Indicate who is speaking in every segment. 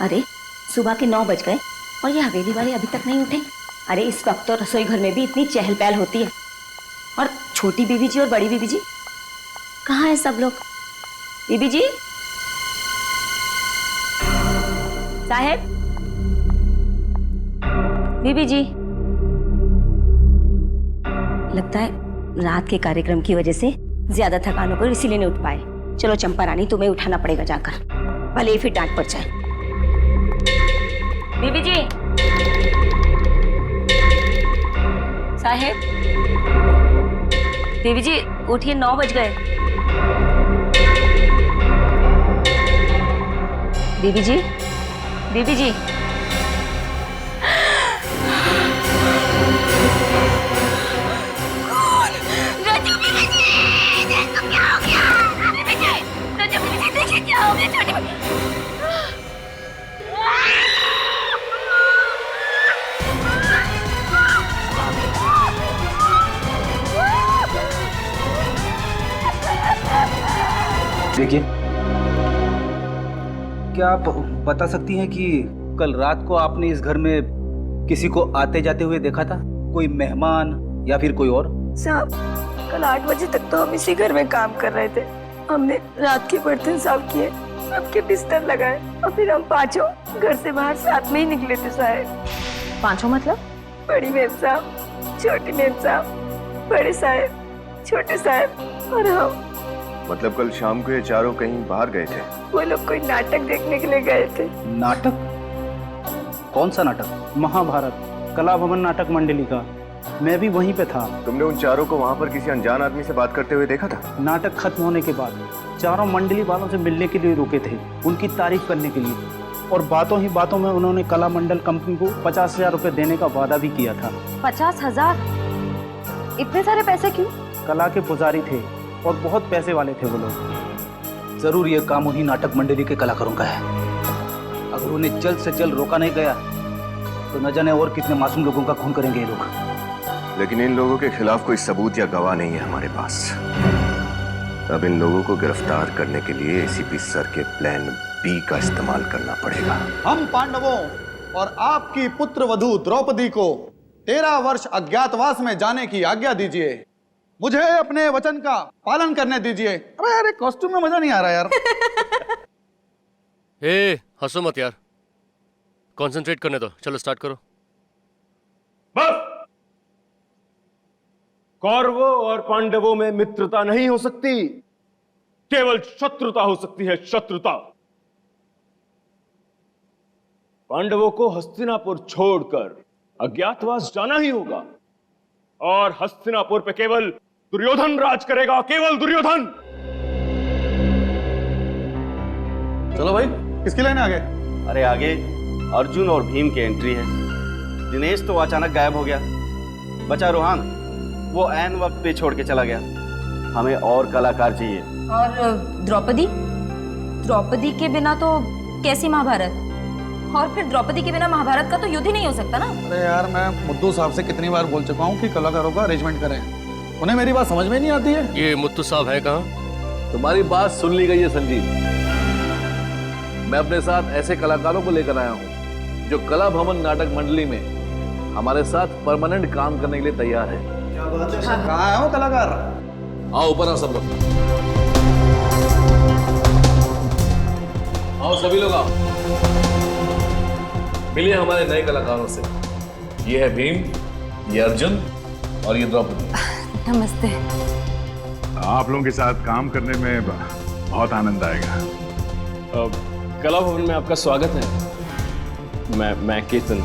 Speaker 1: अरे सुबह के 9 बज गए और ये हवेली वाले अभी तक नहीं उठे। अरे इस वक्त तो रसोई घर में भी इतनी चहल पहल होती है। और छोटी बीबी जी और बड़ी बीबी जी कहाँ है सब लोग? बीबी जी, साहब, बीबी जी। लगता है रात के कार्यक्रम की वजह से ज्यादा थकान होकर इसीलिए नहीं उठ पाए। चलो चंपा रानी, तुम्हें उठाना पड़ेगा जाकर, भले ही फिर डांट पड़ जाए। बीबी जी, साहेब, बीबी जी उठिए, 9 बज गए। बीबी जी, बीबी जी। क्या हो गया छोटी?
Speaker 2: देखिए, क्या आप बता सकती हैं कि कल रात को आपने इस घर में किसी को आते जाते हुए देखा था? कोई मेहमान या फिर कोई और?
Speaker 3: साहब, कल 8 बजे तक तो हम इसी घर में काम कर रहे थे। हमने रात के बर्तन साफ किए, सबके बिस्तर लगाए और फिर हम पांचों घर से बाहर साथ में ही निकले थे साहब।
Speaker 1: पांचों मतलब?
Speaker 3: बड़ी मेम साहब, छोटी मेम साहब, बड़े साहब, छोटे साहब और हम।
Speaker 4: मतलब कल शाम को ये चारों कहीं बाहर गए थे?
Speaker 3: वो लोग कोई नाटक देखने के लिए गए थे।
Speaker 2: नाटक? कौन सा नाटक?
Speaker 5: महाभारत कला भवन नाटक मंडली का। मैं भी वहीं पे था।
Speaker 4: तुमने उन चारों को वहाँ पर किसी अनजान आदमी से बात करते हुए देखा था?
Speaker 5: नाटक खत्म होने के बाद चारों मंडली वालों से मिलने के लिए रुके थे, उनकी तारीफ करने के लिए। और बातों ही बातों में उन्होंने कला मंडल कंपनी को 50,000 रुपए देने का वादा भी किया था।
Speaker 1: 50,000? इतने सारे पैसे क्यों?
Speaker 5: कला के पुजारी थे और बहुत पैसे वाले थे वो लोग।
Speaker 2: जरूर ये काम उन्हीं नाटक मंडली के कलाकारों का है। अगर उन्हें जल्द से जल्द रोका नहीं गया तो न जाने और कितने मासूम लोगों का खून करेंगे ये लोग।
Speaker 4: लेकिन इन लोगों के खिलाफ कोई सबूत या गवाह नहीं है हमारे पास। अब इन लोगों को गिरफ्तार करने के लिए एसीपी सर के प्लान बी का इस्तेमाल करना पड़ेगा।
Speaker 6: हम पांडवों और आपकी पुत्र वधू द्रौपदी को 13 वर्ष अज्ञातवास में जाने की आज्ञा दीजिए। मुझे अपने वचन का पालन करने दीजिए। अबे यार, कॉस्ट्यूम में मजा नहीं आ रहा यार।
Speaker 7: हंसो मत यार, कंसंट्रेट करने दो। चलो स्टार्ट करो।
Speaker 8: बस! कौरवों और पांडवों में मित्रता नहीं हो सकती, केवल शत्रुता हो सकती है, शत्रुता। पांडवों को हस्तिनापुर छोड़कर अज्ञातवास जाना ही होगा और हस्तिनापुर पे केवल दुर्योधन राज करेगा, केवल दुर्योधन।
Speaker 6: चलो भाई, किसकी लाइन आगे?
Speaker 9: अरे आगे अर्जुन और भीम की एंट्री है। दिनेश तो अचानक गायब हो गया, बचा रोहान, वो ऐन वक्त पे छोड़ के चला गया। हमें और कलाकार चाहिए।
Speaker 10: और द्रौपदी? द्रौपदी के बिना तो कैसी महाभारत? और फिर द्रौपदी के बिना महाभारत का तो युद्ध ही नहीं हो सकता ना।
Speaker 6: अरे यार, मैं मुद्दू साहब से कितनी बार बोल चुका हूँ कि कलाकारों का अरेंजमेंट करें, उन्हें मेरी बात समझ में नहीं आती है।
Speaker 7: ये मुत्तू साहब है कहाँ?
Speaker 11: तुम्हारी बात सुन ली गई है संजीव। मैं अपने साथ ऐसे कलाकारों को लेकर आया हूँ जो कला भवन नाटक मंडली में हमारे साथ परमानेंट काम करने के लिए तैयार है।
Speaker 6: कहाँ है वो कलाकार?
Speaker 11: आओ ऊपर आओ सब लोग, आओ सभी लोग आओ, मिलिए हमारे नए कलाकारों से। ये है भीम, ये अर्जुन और ये द्रौपदी।
Speaker 10: नमस्ते।
Speaker 12: आप लोगों के साथ काम करने में बहुत आनंद आएगा।
Speaker 8: कला भवन में आपका स्वागत है। मैं केतन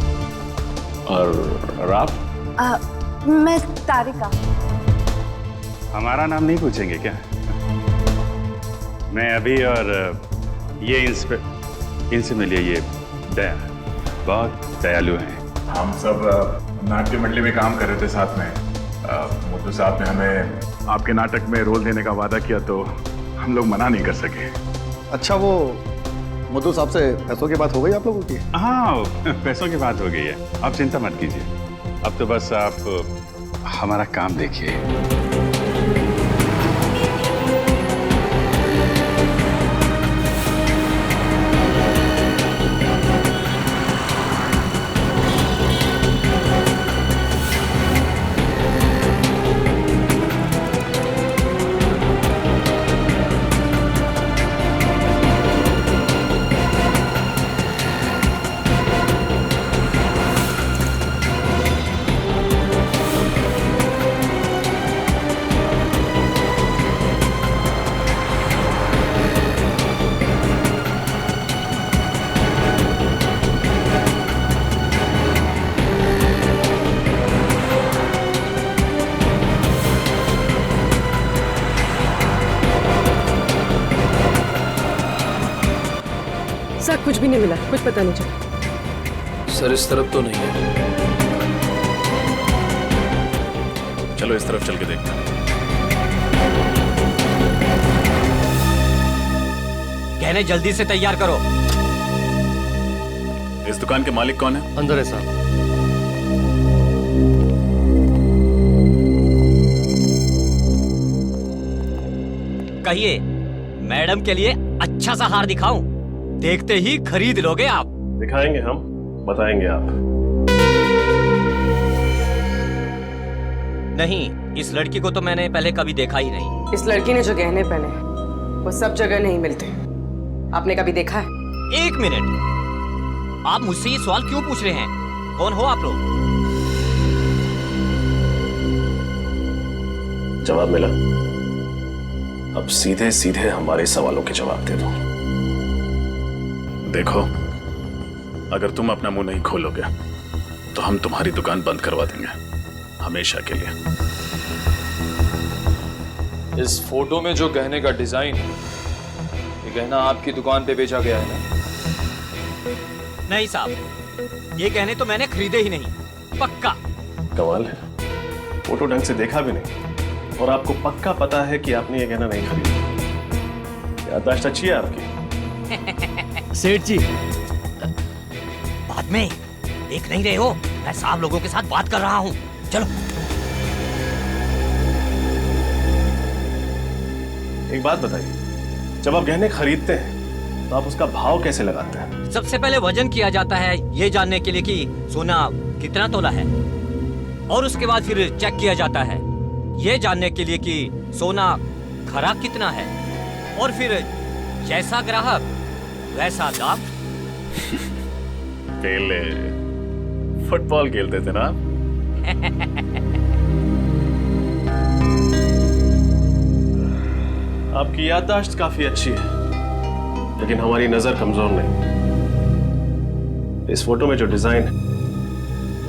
Speaker 8: और आप?
Speaker 3: मैं तारिका।
Speaker 12: हमारा नाम नहीं पूछेंगे क्या? मैं अभी, और ये इनसे मिलिए, ये दया, बहुत दयालु हैं। हम सब नाट्य मंडली में काम कर रहे थे साथ में। मुद्दू साहब ने हमें आपके नाटक में रोल देने का वादा किया तो हम लोग मना नहीं कर सके।
Speaker 6: अच्छा, वो मुद्दू साहब से पैसों की बात हो गई आप लोगों की?
Speaker 12: हाँ, पैसों की बात हो गई है, आप चिंता मत कीजिए। अब तो बस आप हमारा काम देखिए।
Speaker 3: कुछ भी नहीं मिला, कुछ पता नहीं चला।
Speaker 11: सर इस तरफ तो नहीं है। चलो इस तरफ चल के देखते हैं।
Speaker 13: गहने जल्दी से तैयार करो।
Speaker 11: इस दुकान के मालिक कौन है?
Speaker 7: अंदर है साहब।
Speaker 13: कहिए, मैडम के लिए अच्छा सा हार दिखाऊं? देखते ही खरीद लोगे आप।
Speaker 8: दिखाएंगे हम, बताएंगे आप।
Speaker 13: नहीं, इस लड़की को तो मैंने पहले कभी देखा ही नहीं।
Speaker 3: इस लड़की ने जो गहने पहने वो सब जगह नहीं मिलते। आपने कभी देखा है?
Speaker 13: एक मिनट, आप मुझसे ये सवाल क्यों पूछ रहे हैं? कौन हो आप लोग?
Speaker 8: जवाब मिला? अब सीधे सीधे हमारे सवालों के जवाब दे दो।
Speaker 11: देखो, अगर तुम अपना मुंह नहीं खोलोगे तो हम तुम्हारी दुकान बंद करवा देंगे, हमेशा के लिए।
Speaker 14: इस फोटो में जो गहने का डिजाइन है, ये गहना आपकी दुकान पे बेचा गया है ना?
Speaker 13: नहीं साहब, ये गहने तो मैंने खरीदे ही नहीं, पक्का।
Speaker 8: कमाल है, फोटो ढंग से देखा भी नहीं और आपको पक्का पता है कि आपने ये गहना नहीं खरीदा। याददाश्त अच्छी है आपकी।
Speaker 13: सेठ जी, बाद में देख नहीं रहे हो, मैं साहब लोगों के साथ बात कर रहा हूँ। चलो।
Speaker 8: एक बात बताइए, जब आप गहने खरीदते हैं तो आप उसका भाव कैसे लगाते हैं?
Speaker 13: सबसे पहले वजन किया जाता है, ये जानने के लिए कि सोना कितना तोला है, और उसके बाद फिर चेक किया जाता है, ये जानने के लिए कि सोना खरा कितना है, और फिर जैसा ग्राहक वैसा दाम।
Speaker 11: पहले फुटबॉल खेलते थे ना?
Speaker 8: आपकी याददाश्त काफी अच्छी है, लेकिन हमारी नजर कमजोर नहीं। इस फोटो में जो डिजाइन है,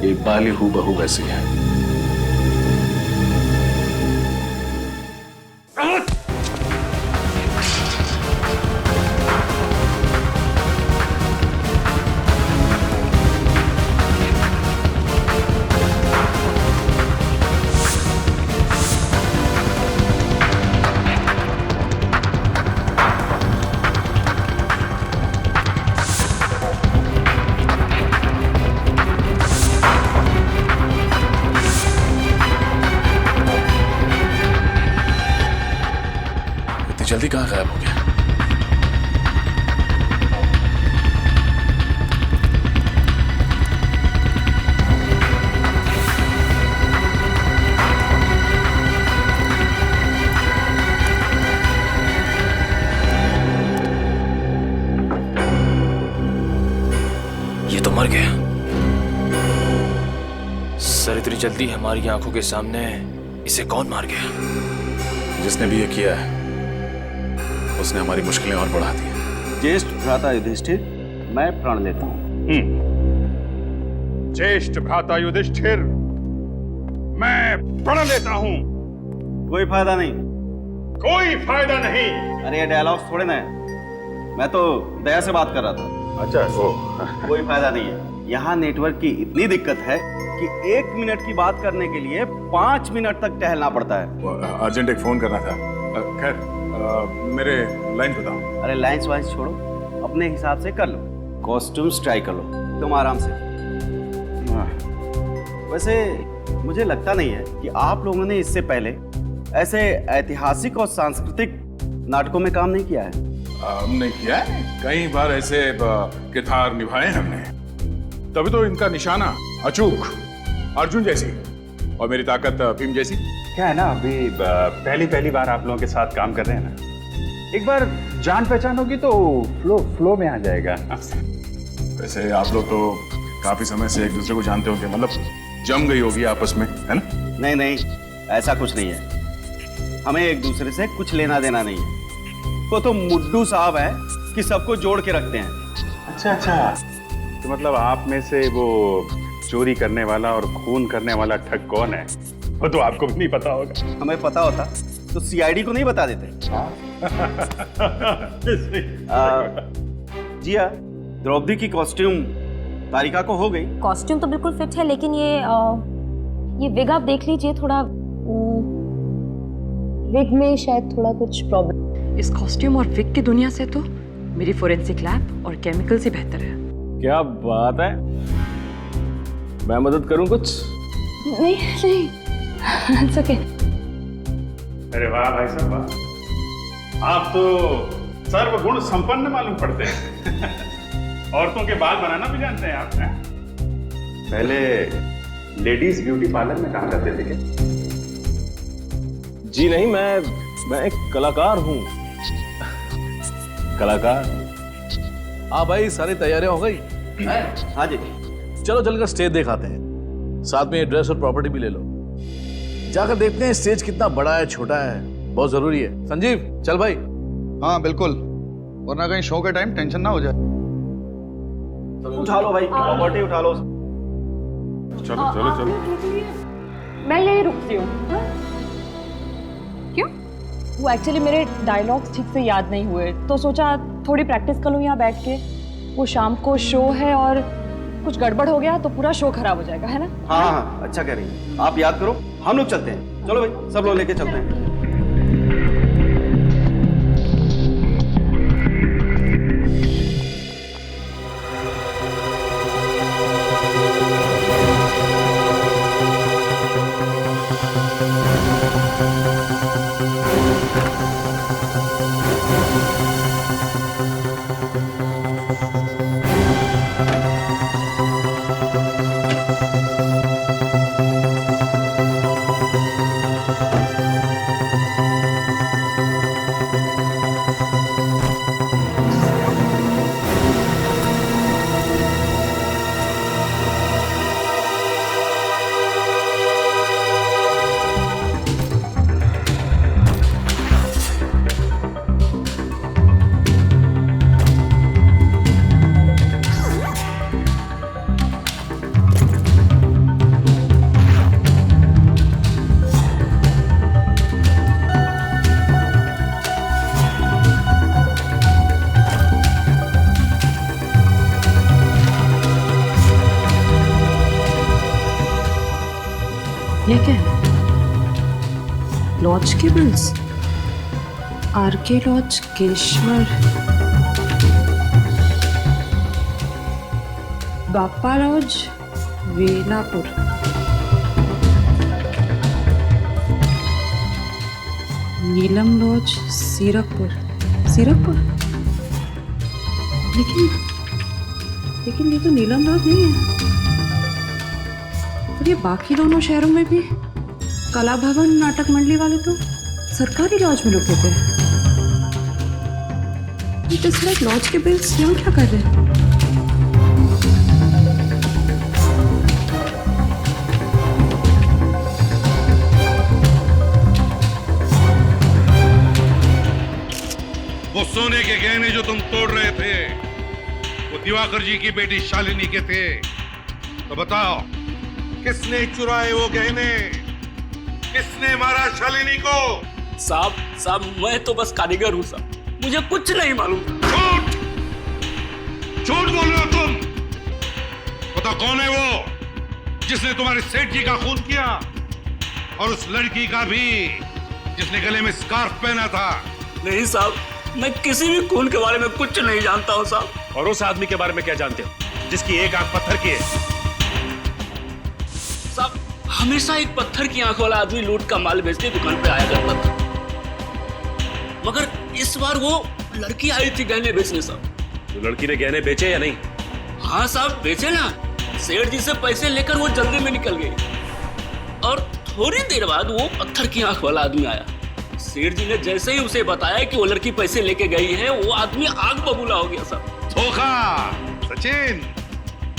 Speaker 8: ये बाली हूबहू वैसी है।
Speaker 11: जल्दी कहाँ गायब हो गया?
Speaker 14: ये तो मर गया। सर, इतनी जल्दी हमारी आंखों के सामने इसे कौन मार गया?
Speaker 11: जिसने भी ये किया है उसने हमारी मुश्किलें और बढ़ा दी।
Speaker 9: ज्येष्ठ भ्राता युधिष्ठिर, मैं प्रण लेता हूं।
Speaker 12: ज्येष्ठ भ्राता युधिष्ठिर, मैं प्रण लेता हूं।
Speaker 9: कोई फायदा नहीं।
Speaker 12: कोई फायदा नहीं।
Speaker 9: अरे ये डायलॉग्स थोड़े ना है, मैं तो दया से बात कर रहा था।
Speaker 12: अच्छा,
Speaker 9: कोई फायदा नहीं है। यहाँ नेटवर्क की इतनी दिक्कत है कि 1 मिनट की बात करने के लिए 5 मिनट तक टहलना पड़ता है।
Speaker 12: अर्जेंट एक फोन करना था। खैर, मेरे लाइन बताओ।
Speaker 9: अरे लाइन्स वाइन्स छोड़ो, अपने हिसाब से कर लो। कॉस्ट्यूम्स ट्राई कर लो, तुम आराम से। वैसे मुझे लगता नहीं है कि आप लोगों ने इससे पहले ऐसे ऐतिहासिक और सांस्कृतिक नाटकों में काम नहीं किया है।
Speaker 12: हमने किया है, कई बार ऐसे किरदार निभाए हमने, तभी तो इनका निशाना अचूक अर्जुन जैसी और मेरी ताकत भीम जैसी।
Speaker 5: क्या है ना, अभी पहली बार आप लोगों के साथ काम कर रहे हैं ना, एक बार जान पहचान होगी तो फ्लो में आ जाएगा।
Speaker 12: वैसे आप लोग तो काफी समय से एक दूसरे को जानते होंगे, मतलब जम गई होगी आपस में, है ना?
Speaker 9: नहीं नहीं, ऐसा कुछ नहीं है। हमें एक दूसरे से कुछ लेना देना नहीं है। वो तो मुड्डू साहब है कि सबको जोड़ के रखते हैं।
Speaker 5: अच्छा, तो मतलब आप में से वो चोरी करने वाला और खून करने वाला ठग कौन है, वो तो आपको भी नहीं पता होगा।
Speaker 9: हमें पता होता तो सीआईडी को नहीं बता देते। जिया, द्रौपदी की कॉस्ट्यूम तारिका को हो गई।
Speaker 10: कॉस्ट्यूम तो बिल्कुल फिट है, लेकिन ये विग आप देख लीजिए, थोड़ा विग में शायद थोड़ा कुछ प्रॉब्लम।
Speaker 15: इस कॉस्ट्यूम और विग की दुनिया से तो मेरी फोरेंसिक लैब और केमिकल से बेहतर है।
Speaker 8: क्या बात है, मैं मदद करूं कुछ?
Speaker 10: नहीं नहीं, it's okay।
Speaker 12: अरे वाह भाई साहब वाह, आप तो सर्वगुण संपन्न मालूम पड़ते हैं। औरतों के बाल बनाना भी जानते हैं आप? पहले लेडीज ब्यूटी पार्लर में काम करते थे क्या?
Speaker 8: जी नहीं, मैं एक कलाकार हूँ। कलाकार।
Speaker 11: हाँ भाई, सारी तैयारियां हो गई?
Speaker 9: हाँ जी।
Speaker 11: चलो चलकर स्टेज दिखाते हैं, साथ में ये ड्रेस और प्रॉपर्टी भी ले लो। जाकर देखते हैं स्टेज कितना बड़ा है छोटा है, बहुत जरूरी है। संजीव चल भाई।
Speaker 6: हाँ बिल्कुल, वरना कहीं शो के टाइम टेंशन ना हो जाए।
Speaker 9: उठा लो भाई, प्रॉपर्टी उठा लो।
Speaker 12: चलो चलो चलो।
Speaker 15: मैं यही रुकती हूँ। क्यों? वो एक्चुअली मेरे डायलॉग्स ठीक से याद नहीं हुए, तो सोचा थोड़ी प्रैक्टिस कर लूँ यहाँ बैठ के। वो शाम को शो है और कुछ गड़बड़ हो गया तो पूरा शो खराब हो जाएगा, है ना?
Speaker 9: हाँ हाँ, अच्छा कह रही हैं आप। याद करो, हम लोग चलते हैं। चलो भाई, सब लोग लेके चलते हैं।
Speaker 15: ये क्या है? लॉज केबल्स, आरके लॉज, केशवर, बाप्पा लॉज, वेलापुर। नीलम लॉज, सीरकपुर। सीरकपुर? लेकिन ये तो नीलम लॉज नहीं है। और ये बाकी दोनों शहरों में भी कला भवन, नाटक मंडली वाले तो सरकारी लॉज में रुके थे। ये लॉज के बिल्स यहाँ क्या कर रहे हैं?
Speaker 16: वो सोने के गहने जो तुम तोड़ रहे थे, वो दिवाकर जी की बेटी शालिनी के थे। तो बताओ, किसने चुराए वो गहने? किसने मारा शालिनी को?
Speaker 17: साहब मैं तो बस कारीगर हूँ साहब, मुझे कुछ नहीं मालूम।
Speaker 16: झूठ झूठ बोल रहे हो तुम। बताओ कौन है वो जिसने तुम्हारे सेठ जी का खून किया, और उस लड़की का भी जिसने गले में स्कार्फ पहना था?
Speaker 17: नहीं साहब, मैं किसी भी खून के बारे में कुछ नहीं जानता हूँ साहब।
Speaker 12: और उस आदमी के बारे में क्या जानते हो जिसकी एक आंख पत्थर की है?
Speaker 17: साहब, हमेशा एक पत्थर की आंख वाला आदमी लूट का माल बेचने दुकान पे आया करता था, मगर इस बार वो लड़की आई थी गहने बेचने साहब।
Speaker 12: तो लड़की ने गहने बेचे या नहीं?
Speaker 17: हाँ साहब, बेचे ना। सेठ जी से पैसे लेकर वो जल्दी में निकल गई, और थोड़ी देर बाद वो पत्थर की आंख वाला आदमी आया। सेठ जी ने जैसे ही उसे बताया कि वो लड़की पैसे लेके गई है, वो आदमी आग बबूला हो गया साहब।
Speaker 16: धोखा सचिन,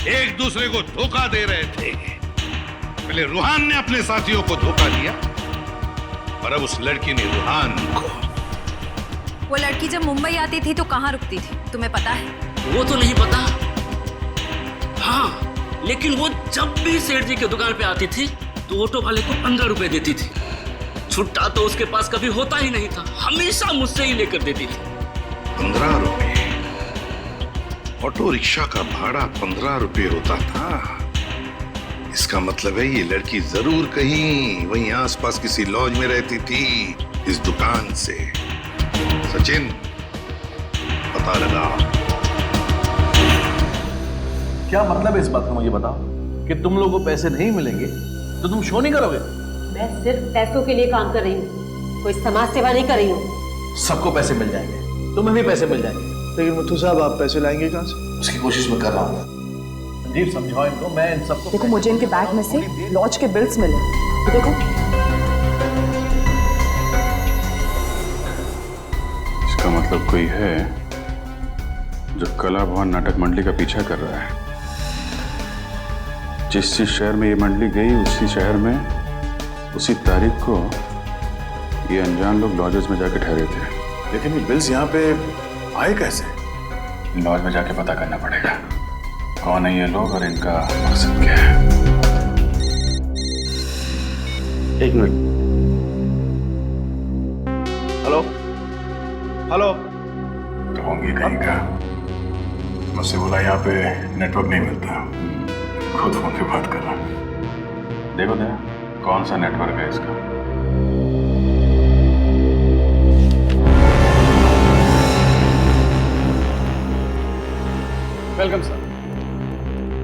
Speaker 16: एक दूसरे को धोखा दे रहे थे। पहले रूहान ने अपने साथियों को धोखा दिया, और अब उस लड़की ने रूहान को।
Speaker 10: वो लड़की जब मुंबई आती थी तो कहाँ रुकती थी, तुम्हें पता है?
Speaker 17: वो तो नहीं पता, हाँ, लेकिन वो जब भी सेठ जी की दुकान पे आती थी तो ऑटो वाले को 15 रुपए देती थी। छुट्टा तो उसके पास कभी होता ही नहीं था, हमेशा मुझसे ही लेकर देती थी।
Speaker 16: 15 रुपए? ऑटो रिक्शा का भाड़ा 15 रुपए होता था। इसका मतलब है ये लड़की जरूर कहीं वहीं आसपास किसी लॉज में रहती थी इस दुकान से। सचिन, पता लगा।
Speaker 11: क्या मतलब है इस बात का, मुझे बताओ कि तुम लोगों को पैसे नहीं मिलेंगे तो तुम शो नहीं करोगे?
Speaker 18: मैं सिर्फ पैसों के लिए काम कर रही हूँ, कोई समाज सेवा नहीं कर रही हूँ।
Speaker 11: सबको पैसे मिल जाएंगे, तुम्हें भी पैसे मिल जाएंगे।
Speaker 5: लेकिन मुथु साहब, आप पैसे लाएंगे कहाँ से?
Speaker 11: उसकी कोशिश मैं कर रहा हूँ। संजीव, समझाओ इनको। मैं इन सबको
Speaker 15: देखो, मुझे इनके बैग में से लॉज के बिल्स मिले, देखो।
Speaker 12: इसका मतलब कोई है जो कला भवन नाटक मंडली का पीछा कर रहा है। जिस शहर में ये मंडली गई उसी शहर में उसी तारीख को ये अनजान लोग लॉजेस में जाके ठहरे थे।
Speaker 16: लेकिन ये बिल्स यहाँ पे आए कैसे?
Speaker 12: लॉज में जाके पता करना पड़ेगा कौन है ये लोग और इनका मकसद क्या है।
Speaker 9: एक मिनट।
Speaker 6: Hello hello.
Speaker 12: तो होंगे कहीं का। मुझसे बोला यहाँ पे नेटवर्क नहीं मिलता, खुद फोन पे बात कर रहा। देखो दया, कौन सा नेटवर्क है इसका।
Speaker 5: Welcome sir.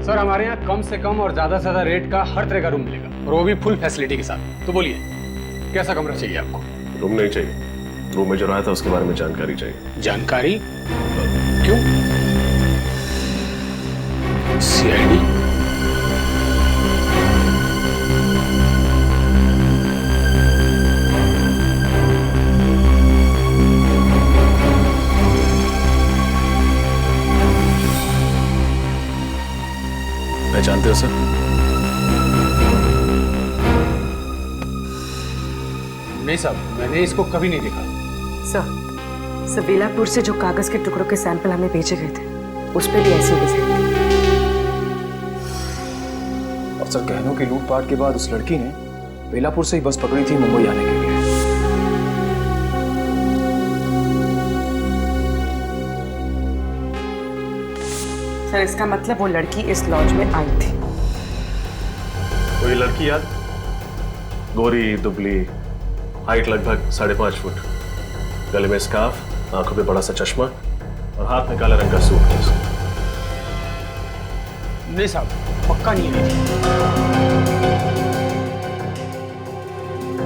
Speaker 5: सर, हमारे यहाँ कम से कम और ज्यादा से ज्यादा रेट का हर तरह का रूम मिलेगा, और वो भी फुल फैसिलिटी के साथ। तो बोलिए, कैसा कमरा चाहिए आपको?
Speaker 8: रूम नहीं चाहिए, रूम में जो रहा था उसके बारे में जानकारी चाहिए।
Speaker 5: जानकारी? क्यों? सीआईडी?
Speaker 8: पहचानते हो सर?
Speaker 5: नहीं साहब, मैंने इसको कभी नहीं देखा।
Speaker 15: सर, बेलापुर से जो कागज के टुकड़ों के सैंपल हमें भेजे गए थे, उस पे भी ऐसी डिजाइन थी।
Speaker 14: और सर, गहनों की लूटपाट के बाद उस लड़की ने बेलापुर से ही बस पकड़ी थी मुंबई आने के लिए।
Speaker 15: सर, इसका मतलब वो लड़की इस लॉज में आई थी।
Speaker 8: कोई लड़की याद? गोरी दुबली, हाइट लगभग 5.5 फुट, गले में स्कार्फ, आंखों पे बड़ा सा चश्मा और हाथ में काला रंग का सूटकेस।
Speaker 5: नहीं साहब, पक्का नहीं है।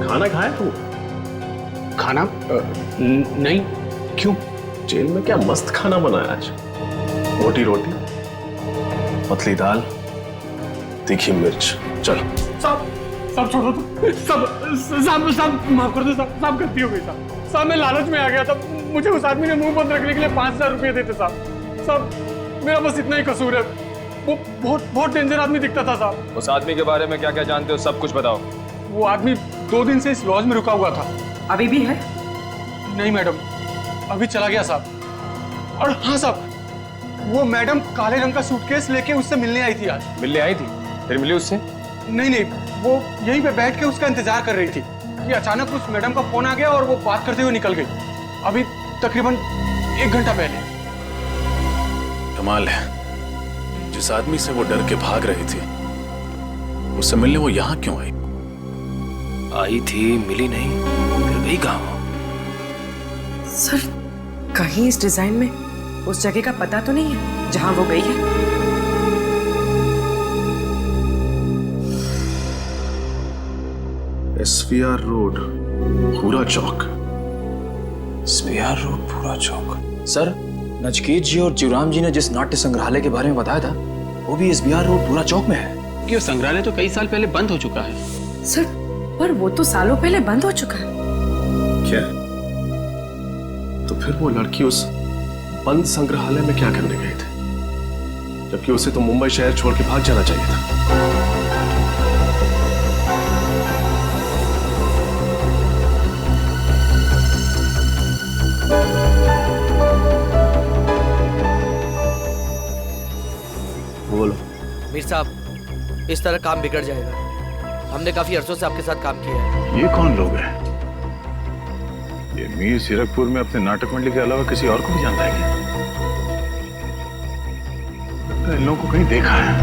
Speaker 8: खाना खाया तू?
Speaker 5: खाना? नहीं। क्यों?
Speaker 8: जेल में क्या मस्त खाना बनाया आज। मोटी रोटी, पतली दाल, तीखी मिर्च। चल
Speaker 5: सब छोड़ो तो। सब माफ कर दो साहब, गलती हो गई साहब। मैं लालच में आ गया था। मुझे उस आदमी ने मुंह बंद रखने के लिए 5000 रुपये देते साहब। मेरा बस इतना ही कसूर है। वो बहुत डेंजर आदमी दिखता था साहब।
Speaker 14: उस आदमी के बारे में क्या क्या जानते हो, सब कुछ बताओ।
Speaker 5: वो आदमी 2 दिन से इस लॉज में रुका हुआ था।
Speaker 15: अभी भी है?
Speaker 5: नहीं मैडम, अभी चला गया साहब। और हाँ साहब, वो मैडम काले रंग का सूटकेस लेके उससे मिलने आई थी आज।
Speaker 14: मिलने आई थी? फिर मिली उससे?
Speaker 5: नहीं, वो यहीं पे बैठ के उसका इंतजार कर रही थी कि अचानक उस मैडम का फोन आ गया और वो बात करते हुए निकल गई। अभी तकरीबन 1 घंटा पहले।
Speaker 12: कमाल है, जिस आदमी से वो डर के भाग रही थी उससे मिलने वो यहाँ क्यों आई?
Speaker 14: आई थी, मिली नहीं, फिर गई कहाँ?
Speaker 15: सर, कहीं इस डिजाइन में उस जगह का पता तो नहीं है जहां वो गई है?
Speaker 8: SVR रोड, पूरा चौक।
Speaker 14: SVR रोड, पूरा चौक। सर, नचकेत जी और जीवराम जी ने जिस नाट्य संग्रहालय के बारे में बताया था, वो भी SVR रोड, पूरा चौक में है।
Speaker 5: क्योंकि वो संग्रहालय तो कई साल पहले बंद हो चुका है।
Speaker 15: सर, पर वो तो सालों पहले बंद हो चुका है।
Speaker 8: क्या? तो फिर वो लड़की उस बंद संग्रहालय में क्या करने गई थी, जबकि उसे तो मुंबई शहर छोड़ के भाग जाना चाहिए था।
Speaker 9: बोलो।
Speaker 19: मीर साहब, इस तरह काम बिगड़ जाएगा। हमने काफी अरसों से आपके साथ काम किया है।
Speaker 12: ये कौन लोग हैं? ये मीर सीरकपुर में अपने नाटक मंडली के अलावा किसी और को भी जानता है क्या? लगता है इन लोगों को कहीं देखा है।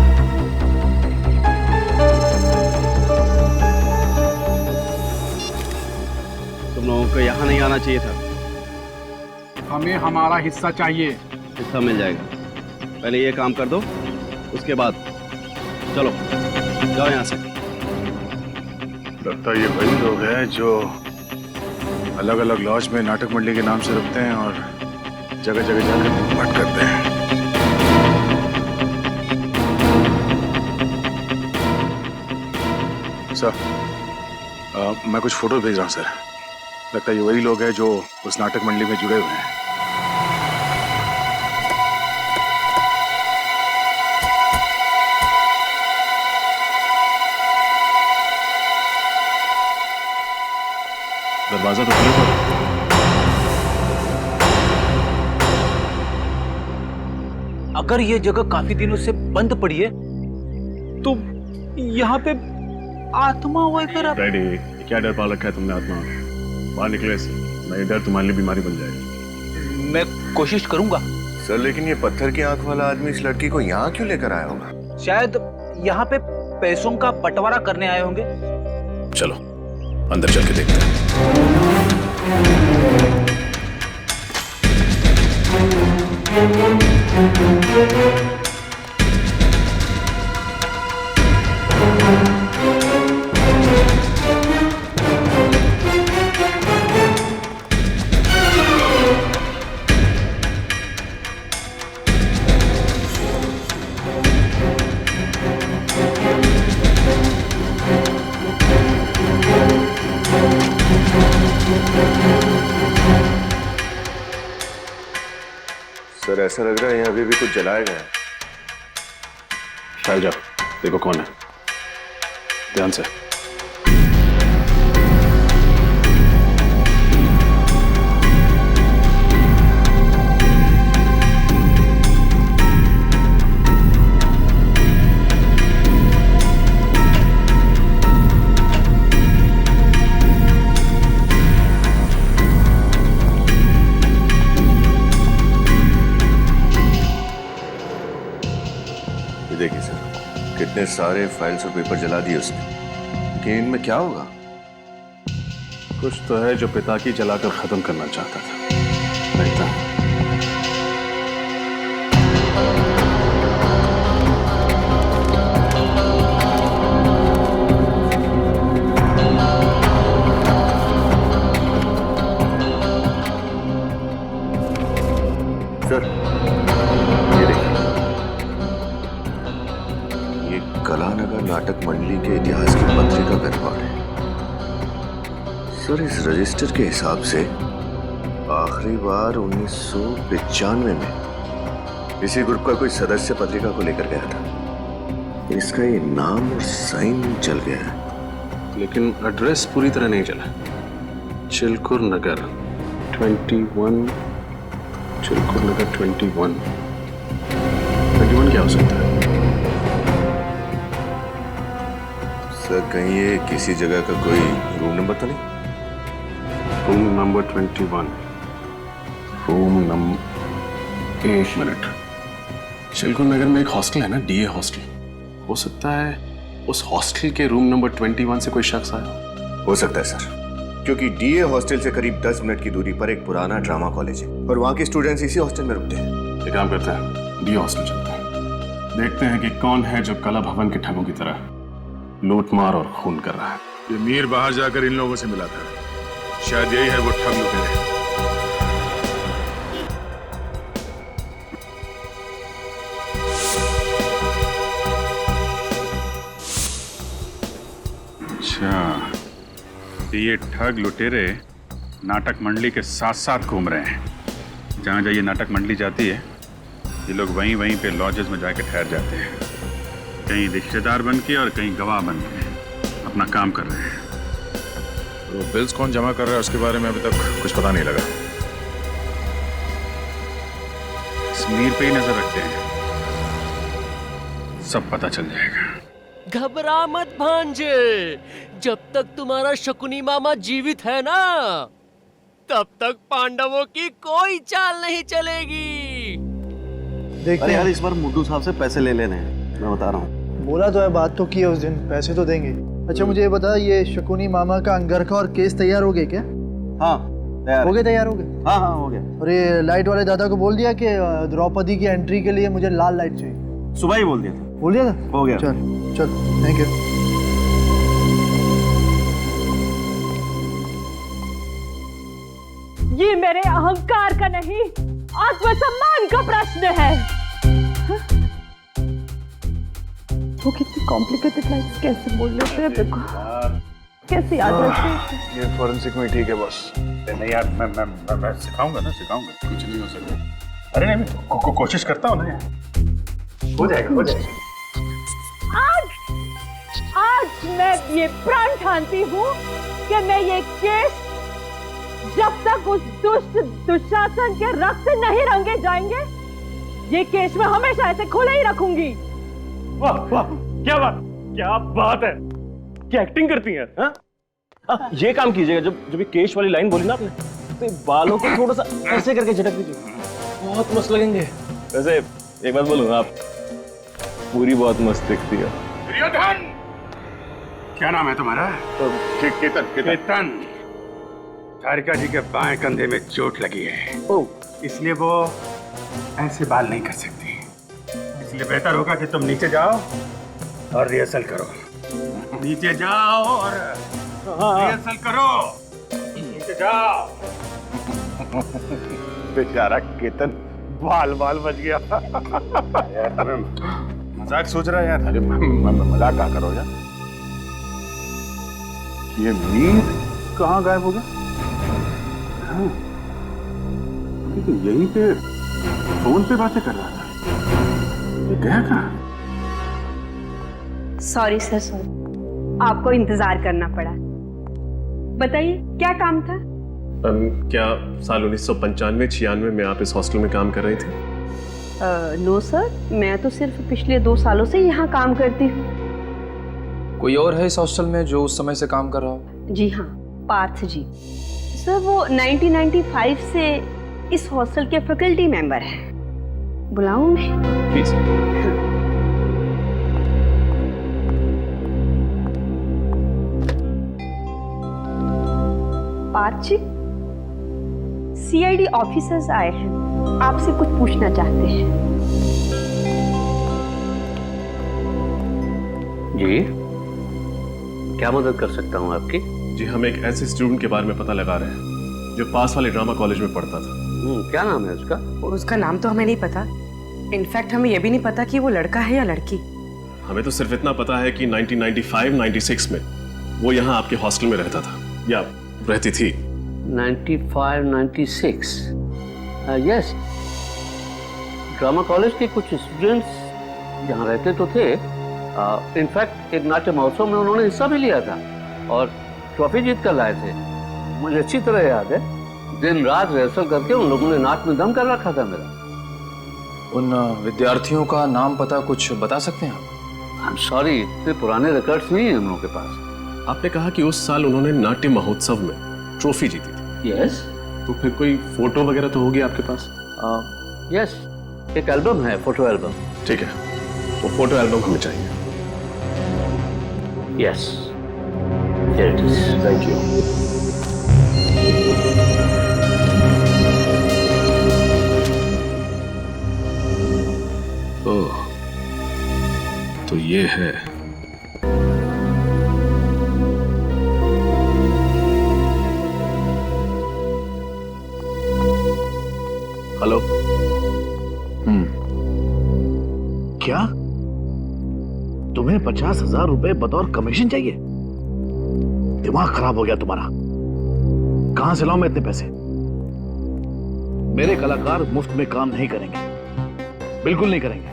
Speaker 9: तुम लोगों को यहाँ नहीं आना चाहिए था।
Speaker 5: हमें हमारा हिस्सा चाहिए।
Speaker 9: हिस्सा मिल जाएगा, पहले ये काम कर दो, उसके बाद चलो जाओ यहाँ से।
Speaker 12: लगता है ये वही लोग हैं जो अलग अलग लॉज में नाटक मंडली के नाम से रुकते हैं और जगह जगह जाकर लूटपाट करते हैं। सर, मैं कुछ फोटो भेज रहा हूँ सर। लगता है ये वही लोग हैं जो उस नाटक मंडली में जुड़े हुए हैं। दरवाजा तो खुला था।
Speaker 2: अगर ये जगह काफी दिनों से बंद पड़ी है तो यहाँ पे आत्मा वगैरह।
Speaker 12: डैडी, क्या डर पा रखा है तुमने आत्मा? बाहर निकले से, नहीं डर तुम्हारे लिए बीमारी बन जाएगी।
Speaker 2: मैं कोशिश करूंगा
Speaker 4: सर, लेकिन ये पत्थर की आंख वाला आदमी इस लड़की को यहाँ क्यों लेकर आया होगा?
Speaker 2: शायद यहाँ पे पैसों का बंटवारा करने आए होंगे।
Speaker 12: चलो अंदर चल के देखते हैं।
Speaker 4: सर, ऐसा लग रहा है यहाँ अभी भी कुछ जलाया गया है।
Speaker 12: चल जाओ, देखो कौन है, ध्यान से।
Speaker 4: देखिए सर, कितने सारे फाइल्स और पेपर जला दिए उसने, लेकिन इनमें क्या होगा?
Speaker 12: कुछ तो है जो पिता की जलाकर खत्म करना चाहता था। लगता है
Speaker 4: सर, ये देखिए, ये कलानगर नाटक मंडली के इतिहास की पत्रिका का रिकॉर्ड है। सर, इस रजिस्टर के हिसाब से आखिरी बार 1995 में इसी ग्रुप का कोई सदस्य पत्रिका को लेकर गया था। इसका ये नाम और साइन चल गया है,
Speaker 12: लेकिन एड्रेस पूरी तरह नहीं चला। चिलकुर नगर 21, चिलकुर नगर 21 क्या हो सकता है?
Speaker 4: सर, कहीं ये किसी जगह का कोई रूम नंबर तो नहीं?
Speaker 12: रूम नंबर 21, रूम नंबर, एक मिनट। चिलकुर नगर में एक हॉस्टल है ना, डीए हॉस्टल। हो सकता है उस हॉस्टल के रूम नंबर 21 से कोई शख्स आया।
Speaker 4: हो सकता है सर, क्योंकि डीए हॉस्टल से करीब 10 मिनट की दूरी पर एक पुराना ड्रामा कॉलेज है और वहाँ के स्टूडेंट्स इसी हॉस्टल में रुकते हैं।
Speaker 12: एक काम करते हैं, डीए हॉस्टल चलते हैं, देखते हैं कि कौन है जो कला भवन के ठगों की तरह लूटमार और खून कर रहा है।
Speaker 16: ये मीर बाहर जाकर इन लोगों से मिला था, शायद यही है वो ठग लुटेरे। अच्छा, ये ठग लुटेरे नाटक मंडली के साथ साथ घूम रहे हैं। जहाँ जहाँ ये नाटक मंडली जाती है, ये लोग वहीं वहीं पे लॉजेस में जाकर ठहर जाते हैं। कहीं रिश्तेदार बन के और कहीं गवाह बन के अपना काम कर रहे हैं।
Speaker 12: तो बिल्स कौन जमा कर रहा है उसके बारे में अभी तक कुछ पता नहीं लगा।
Speaker 16: इस मीर पे ही नजर रखते हैं, सब पता चल जाएगा।
Speaker 17: घबरा मत भांजे, जब तक तुम्हारा शकुनी मामा जीवित है ना, तब तक पांडवों की कोई चाल नहीं चलेगी।
Speaker 9: देखते
Speaker 20: अरे
Speaker 9: हैं।
Speaker 20: यार इस बार मुद्दू साहब से पैसे ले लेने हैं, मैं बता रहा हूँ।
Speaker 9: बोला तो है, बात तो की है उस दिन, पैसे तो देंगे। अच्छा मुझे ये बता, ये शकुनी मामा का अंगरखा और केस तैयार हो गए क्या?
Speaker 20: हाँ तैयार
Speaker 9: हो गए, तैयार हो गए।
Speaker 20: हाँ हाँ हो गया।
Speaker 9: और ये लाइट वाले दादा को बोल दिया कि द्रौपदी की एंट्री के लिए मुझे लाल लाइट चाहिए?
Speaker 20: सुबह ही बोल दिया था।
Speaker 9: बोल दिया था?
Speaker 20: हो गया।
Speaker 9: चल चल, थैंक यू।
Speaker 15: ये मेरे अहंकार का नहीं, आत्मसम्मान का प्रश्न है। वो कितनी कॉम्प्लिकेटेड लाइन्स कैसे बोल लेते हैं, देखो कैसे याद रखते हैं।
Speaker 12: ये फॉरेंसिक में ठीक है बॉस। नहीं यार मैं सिखाऊंगा ना, सिखाऊंगा, कुछ नहीं हो सकता। अरे नहीं मैं कोशिश करता हूँ ना यार, हो जाएगा हो जाएगा।
Speaker 15: आज मैं ये प्रण ठानती हूँ कि मैं ये केस जब तक उस दुष्ट दुशासन के रक्त से नहीं रंगे जाएंगे, ये केस मैं हमेशा ऐसे खुले ही रखूंगी।
Speaker 8: वाह वाह, क्या बात है, क्या एक्टिंग करती हैं? हाँ? ये काम कीजिएगा, जब ये केश वाली लाइन बोली ना आपने, तो बालों को थोड़ा सा ऐसे करके झटक दीजिए, बहुत मस्त लगेंगे। वैसे एक बात बोलूं, आप पूरी बहुत मस्त दिखती है।
Speaker 12: दुर्योधन, क्या नाम है तुम्हारा? केतन। तारिका जी के बाएं कंधे में चोट लगी है, इसलिए वो ऐसे बाल नहीं कर सकती। इसलिए बेहतर होगा कि तुम नीचे जाओ और रिहर्सल करो। नीचे जाओ और रिहर्सल करो। नीचे जाओ। बेचारा केतन बाल बच गया। यार तुम्हें मजाक सोच रहा है यार? अरे मजाक क्या करो यार। ये मीर कहाँ गायब हो गया? हाँ, तो यहीं पे फोन पे बातें कर रहा था, ये गया कहाँ?
Speaker 21: सॉरी सर, सॉरी, आपको इंतजार करना पड़ा। बताइए क्या काम था?
Speaker 8: क्या साल 1995-96 में आप इस हॉस्टल में काम कर रही थी?
Speaker 21: नो सर, मैं तो सिर्फ पिछले 2 सालों से यहाँ काम करती हूँ।
Speaker 14: कोई और है इस हॉस्टल में जो उस समय से काम कर रहा हो?
Speaker 21: जी हाँ, पार्थ जी। सर वो 1995 से इस हॉस्टल के फैकल्टी मेंबर हैं। बुलाऊं मैं?
Speaker 8: Please.
Speaker 21: Parth ji, CID officers आए हैं, आपसे कुछ पूछना चाहते हैं।
Speaker 17: जी, क्या मदद कर सकता हूँ आपकी?
Speaker 8: जी, हम एक ऐसे स्टूडेंट के बारे में पता लगा रहे हैं जो पास वाले ड्रामा कॉलेज में पढ़ता था।
Speaker 17: क्या नाम है उसका?
Speaker 22: उसका नाम तो हमें नहीं पता। इनफैक्ट हमें यह भी नहीं पता कि वो लड़का है या लड़की।
Speaker 8: हमें तो सिर्फ इतना पता है कि 1995-96 में वो यहाँ आपके हॉस्टल में रहता था या रहती थी।
Speaker 17: 95-96 यस, ड्रामा कॉलेज के कुछ स्टूडेंट्स यहाँ रहते तो थे। इनफैक्ट एक नाट्य महोत्सव में उन्होंने हिस्सा भी लिया था और ट्रॉफी जीत कर लाए थे। मुझे अच्छी तरह याद है, दिन रात रिहर्सल करके उन लोगों ने नाच में दम कर रखा था मेरा।
Speaker 14: उन विद्यार्थियों का नाम पता कुछ बता सकते हैं आप?
Speaker 17: आई एम सॉरी, इतने पुराने रिकॉर्ड्स नहीं है हम लोगों के पास।
Speaker 8: आपने कहा कि उस साल उन्होंने नाट्य महोत्सव में ट्रॉफी जीती थी।
Speaker 17: यस।
Speaker 8: तो फिर कोई फोटो वगैरह तो होगी आपके पास?
Speaker 17: यस, एक एल्बम है, फोटो एल्बम।
Speaker 8: ठीक है, वो फोटो एल्बम हमें चाहिए।
Speaker 17: Yes, here it is.
Speaker 8: Thank you. ओह, तो ये है।
Speaker 4: हेलो। क्या तुम्हें 50,000 रुपए बतौर कमीशन चाहिए? दिमाग खराब हो गया तुम्हारा। कहां से लाऊं मैं इतने पैसे? मेरे कलाकार मुफ्त में काम नहीं करेंगे, बिल्कुल नहीं करेंगे।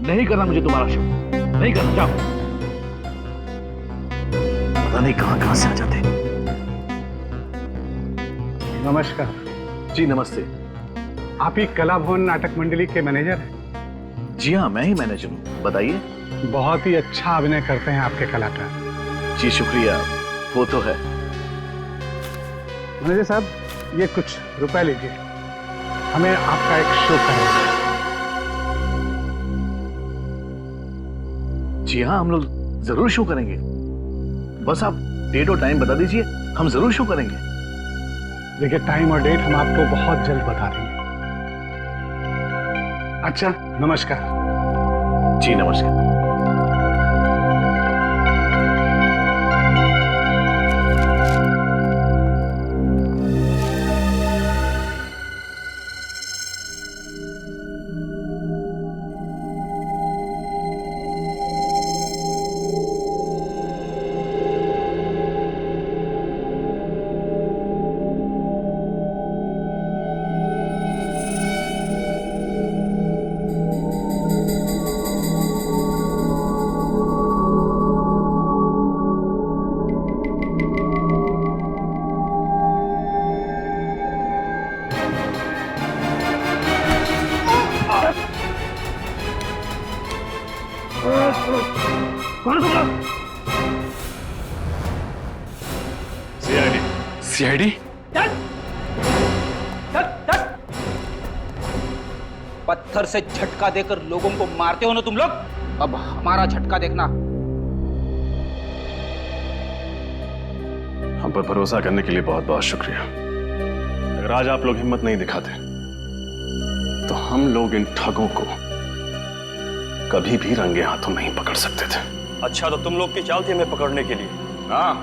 Speaker 4: नहीं करना मुझे तुम्हारा शो, नहीं करना। जाओ। पता नहीं कहां कहां से आ जाते।
Speaker 23: नमस्कार
Speaker 4: जी। नमस्ते।
Speaker 23: आप ही कला भवन नाटक मंडली के मैनेजर हैं?
Speaker 4: जी हाँ, मैं ही मैनेजर हूँ। बताइए।
Speaker 23: बहुत ही अच्छा अभिनय करते हैं आपके कलाकार।
Speaker 4: जी शुक्रिया, वो तो है।
Speaker 23: मैनेजर साहब, ये कुछ रुपए लीजिए, हमें आपका एक शो करना है।
Speaker 11: जी हाँ, हम लोग जरूर शो करेंगे। बस आप डेट और टाइम बता दीजिए, हम जरूर शो करेंगे।
Speaker 23: देखिए, टाइम और डेट हम आपको बहुत जल्द बता देंगे। अच्छा, नमस्कार।
Speaker 11: जी नमस्कार। सीआईडी?
Speaker 2: पत्थर से झटका देकर लोगों को मारते हो ना तुम लोग, अब हमारा झटका देखना।
Speaker 8: हम पर भरोसा करने के लिए बहुत बहुत शुक्रिया। अगर आज आप लोग हिम्मत नहीं दिखाते तो हम लोग इन ठगों को कभी भी रंगे हाथों नहीं पकड़ सकते थे।
Speaker 1: अच्छा, तो तुम लोग की चाल थी हमें पकड़ने के लिए?
Speaker 4: हाँ,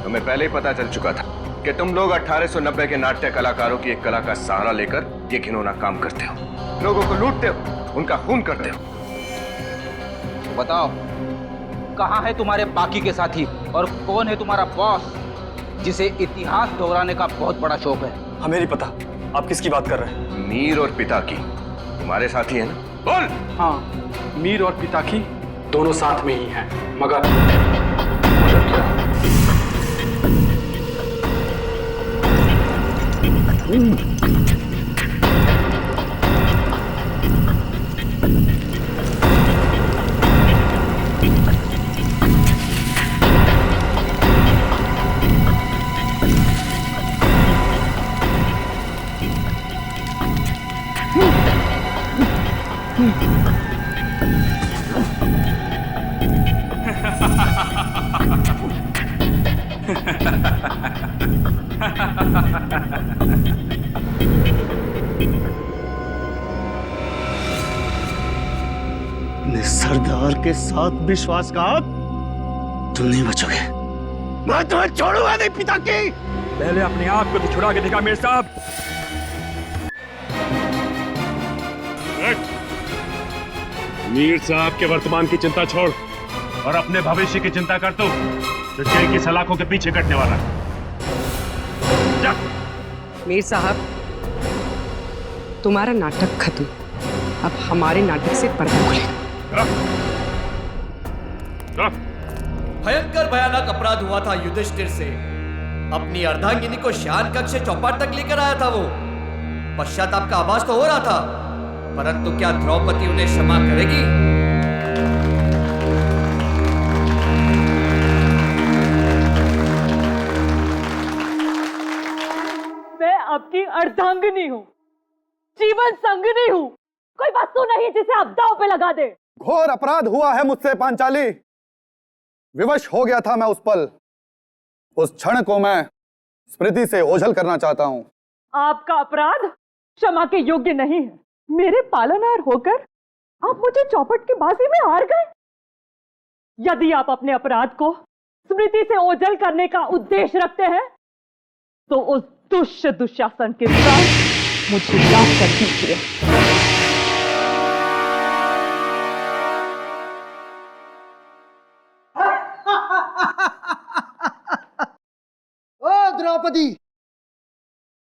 Speaker 4: हमें पहले ही पता चल चुका था कि तुम लोग 1890 के नाट्य कलाकारों की एक कला का सहारा लेकर ये घिनौना काम करते हो, लोगों को लूटते हो, उनका खून करते हो।
Speaker 2: बताओ, कहाँ है तुम्हारे बाकी के साथी और कौन है तुम्हारा बॉस जिसे इतिहास दोहराने का बहुत बड़ा शौक है?
Speaker 1: हमें नहीं पता आप किसकी बात कर रहे हैं।
Speaker 4: मीर और पिता की तुम्हारे साथी है ना? बोल।
Speaker 23: हाँ, मीर और पिता की दोनों साथ में ही हैं, मगर
Speaker 3: सरदार के साथ विश्वासघात, तुम नहीं बचोगे। मैं तुम्हें छोड़ूंगा नहीं पिता की।
Speaker 1: पहले अपने आप को तो छुड़ा के दिखा मीर साहब।
Speaker 16: मीर साहब के वर्तमान की चिंता छोड़ और अपने भविष्य की चिंता कर तू, जो जेल की सलाखों के पीछे कटने वाला है।
Speaker 22: मीर साहब, तुम्हारा नाटक खत्म, अब हमारे नाटक से पर्दा खुलेगा।
Speaker 19: भयंकर भयानक अपराध हुआ था युधिष्ठिर से। अपनी अर्धांगिनी को श्यान कक्ष से चौपाट तक लेकर आया था वो। पश्चाताप का आभास तो हो रहा था, परंतु क्या द्रौपदी उन्हें क्षमा करेगी?
Speaker 15: मैं आपकी अर्धांगिनी हूँ, जीवन संगिनी हूँ, कोई वस्तु नहीं जिसे आप दांव पे लगा दे।
Speaker 6: घोर अपराध हुआ है मुझसे पांचाली। विवश हो गया था मैं उस पल, उस क्षण को मैं स्मृति से ओझल करना चाहता हूं।
Speaker 15: आपका अपराध क्षमा के योग्य नहीं है। मेरे पालनहार होकर आप मुझे चौपट की बाजी में हार गए। यदि आप अपने अपराध को स्मृति से ओझल करने का उद्देश्य रखते हैं तो उस दुष्ट दुशासन के साथ मुझे याद कर दीजिए।
Speaker 7: ओ द्रौपदी,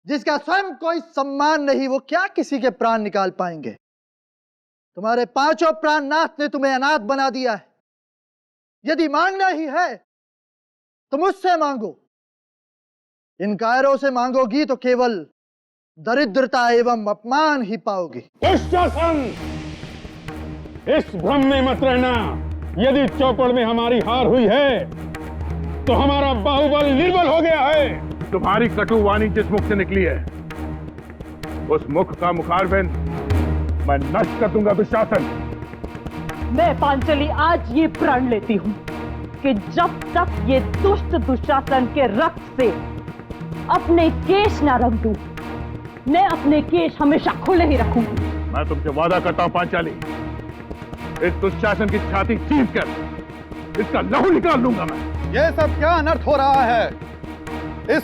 Speaker 7: जिसका स्वयं कोई सम्मान नहीं, वो क्या किसी के प्राण निकाल पाएंगे? तुम्हारे पांचों प्राणनाथ ने तुम्हें अनाथ बना दिया है। यदि मांगना ही है तो मुझसे मांगो। इन कायरों से मांगोगी तो केवल दरिद्रता एवं अपमान ही पाओगी।
Speaker 5: दुशासन, इस भ्रम में मत रहना। यदि चौपड़ में हमारी हार हुई है तो हमारा बाहुबल निर्बल हो गया है। तुम्हारी कटु वाणी जिस मुख से निकली है, उस मुख का मुखारबिंद मैं नष्ट कर दूंगा दुशासन।
Speaker 15: मैं पांचाली आज ये प्रण लेती हूँ कि जब तक ये दुष्ट दुशासन के रक्त से अपने केश ना रंग दूं, मैं अपने केश हमेशा खुले ही रखूंगी।
Speaker 16: मैं तुमसे वादा करता हूं पांचाली, इस दुशासन की छाती चीर कर इसका लहू निकाल लूंगा मैं।
Speaker 6: ये सब क्या अनर्थ हो रहा है? इस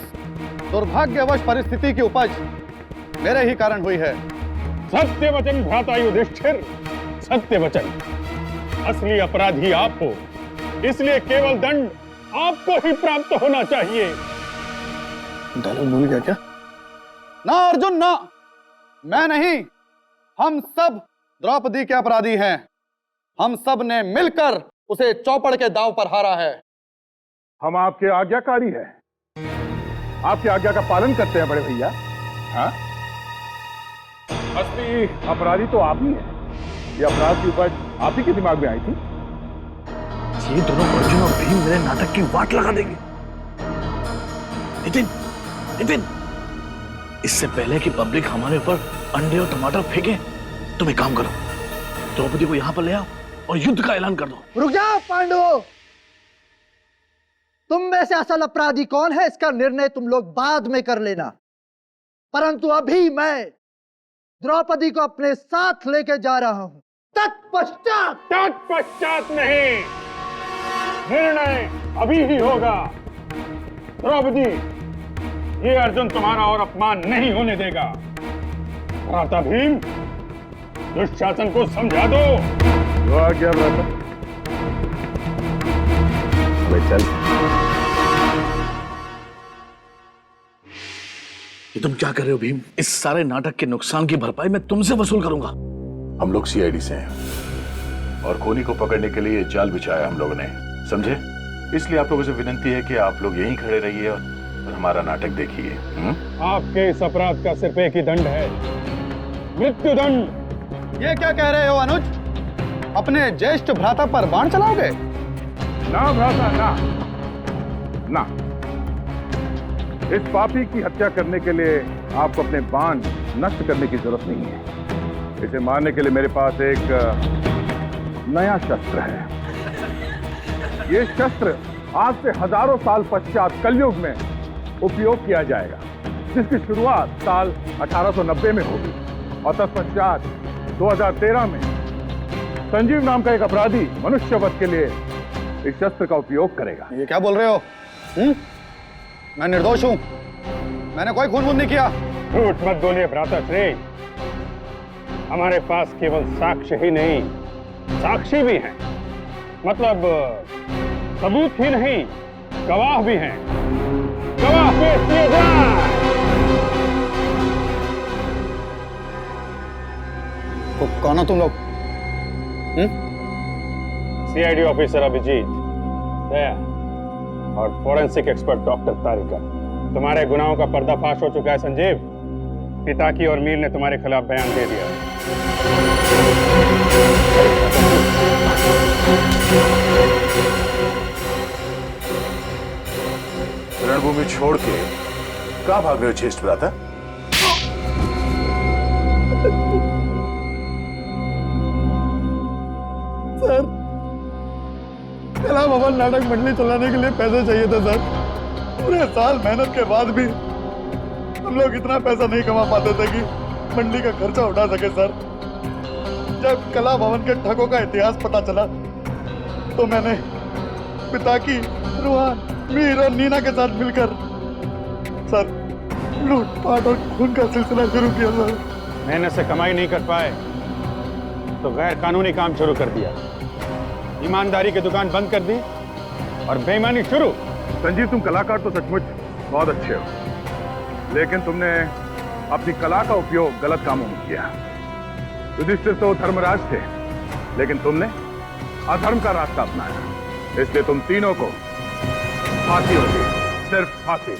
Speaker 6: दुर्भाग्यवश परिस्थिति की उपज मेरे ही कारण हुई है।
Speaker 5: सत्य वचन भ्राता युधिष्ठिर, सत्य वचन। असली अपराधी आप हो, इसलिए केवल दंड आपको ही प्राप्त होना चाहिए।
Speaker 3: डायलॉग भूल गया क्या?
Speaker 6: ना अर्जुन ना, मैं नहीं, हम सब द्रौपदी के अपराधी हैं। हम सब ने मिलकर उसे चौपड़ के दांव पर हारा है।
Speaker 16: हम आपके आज्ञाकारी हैं, आपकी आज्ञा का पालन करते हैं बड़े भैया। हाँ, असली अपराधी तो आप ही हैं। ये अपराध की उपज आप ही के दिमाग में आई थी।
Speaker 3: ये दोनों अर्जुन और भीम मेरे नाटक की वाट लगा देंगे। नितिन, नितिन, इससे पहले कि पब्लिक हमारे ऊपर अंडे और टमाटर फेंके, तुम एक काम करो, द्रौपदी को यहां पर ले आओ और युद्ध का ऐलान कर दो।
Speaker 7: रुक जाओ पांडवों, तुम में से असल अपराधी कौन है इसका निर्णय तुम लोग बाद में कर लेना, परंतु अभी मैं द्रौपदी को अपने साथ लेके जा रहा हूं।
Speaker 5: तत्पश्चात नहीं, निर्णय अभी ही होगा। द्रौपदी, ये अर्जुन तुम्हारा और अपमान नहीं होने देगा। भ्राता भीम, दुशासन को समझा दो।
Speaker 16: तो आ गया भ्राता, चल।
Speaker 3: ये तुम क्या कर रहे हो भीम? इस सारे नाटक के नुकसान की भरपाई मैं तुमसे वसूल करूंगा।
Speaker 12: हम लोग सीआईडी से हैं और खूनी को पकड़ने के लिए जाल बिछाया हम लोगों ने, समझे? इसलिए आप लोगों से विनती है कि आप लोग यहीं खड़े रहिए और हमारा नाटक देखिए।
Speaker 5: आपके इस अपराध का सिर्फ एक ही दंड है, मृत्युदंड।
Speaker 6: ये क्या कह रहे हो अनुज? अपने ज्येष्ठ भ्राता पर बाण चलाओगे?
Speaker 16: ना भ्राता, ना ना, इस पापी की हत्या करने के लिए आपको अपने बाण नष्ट करने की जरूरत नहीं है। इसे मारने के लिए मेरे पास एक नया शस्त्र है। ये शस्त्र आज से हजारों साल पश्चात कलयुग में उपयोग किया जाएगा, जिसकी शुरुआत साल 1890 में होगी और तत्पश्चात 2013 में संजीव नाम का एक अपराधी मनुष्य वध के लिए इस शस्त्र का उपयोग करेगा।
Speaker 6: ये क्या बोल रहे हो? मैं निर्दोष हूं, मैंने कोई खून नहीं किया।
Speaker 5: झूठ मत बोलिए भ्राता श्री, हमारे पास केवल साक्ष्य ही नहीं, साक्षी भी हैं। मतलब सबूत ही नहीं, गवाह भी हैं। गवाह पेश किए जाएं।
Speaker 6: कौन हो तुम लोग?
Speaker 5: सीआईडी ऑफिसर अभिजीत, दया और फॉरेंसिक एक्सपर्ट डॉक्टर तारिका। तुम्हारे गुनाहों का पर्दाफाश हो चुका है संजीव। पिताकी और मीर ने तुम्हारे खिलाफ बयान दे दिया।
Speaker 12: रणभूमि छोड़ के कहां भाग रहे हो ज्येष्ठ भ्राता?
Speaker 6: सर, कला भवन नाटक मंडली चलाने के लिए पैसे चाहिए थे सर। पूरे साल मेहनत के बाद भी हम लोग इतना पैसा नहीं कमा पाते थे कि मंडली का खर्चा उठा सके सर। जब कला भवन के ठगों का इतिहास पता चला तो मैंने पिताकी, रोहन, मीर और नीना के साथ मिलकर सर लूटपाट और खून का सिलसिला शुरू किया सर।
Speaker 5: मेहनत से कमाई नहीं कर पाए तो गैर कानूनी काम शुरू कर दिया, ईमानदारी की दुकान बंद कर दी और बेईमानी शुरू।
Speaker 16: संजीव, तुम कलाकार तो सचमुच बहुत अच्छे हो, लेकिन तुमने अपनी कला का उपयोग गलत कामों में किया। युधिष्ठिर तो धर्मराज थे, लेकिन तुमने अधर्म का रास्ता अपनाया, इसलिए तुम तीनों को फांसी होगी, सिर्फ फांसी।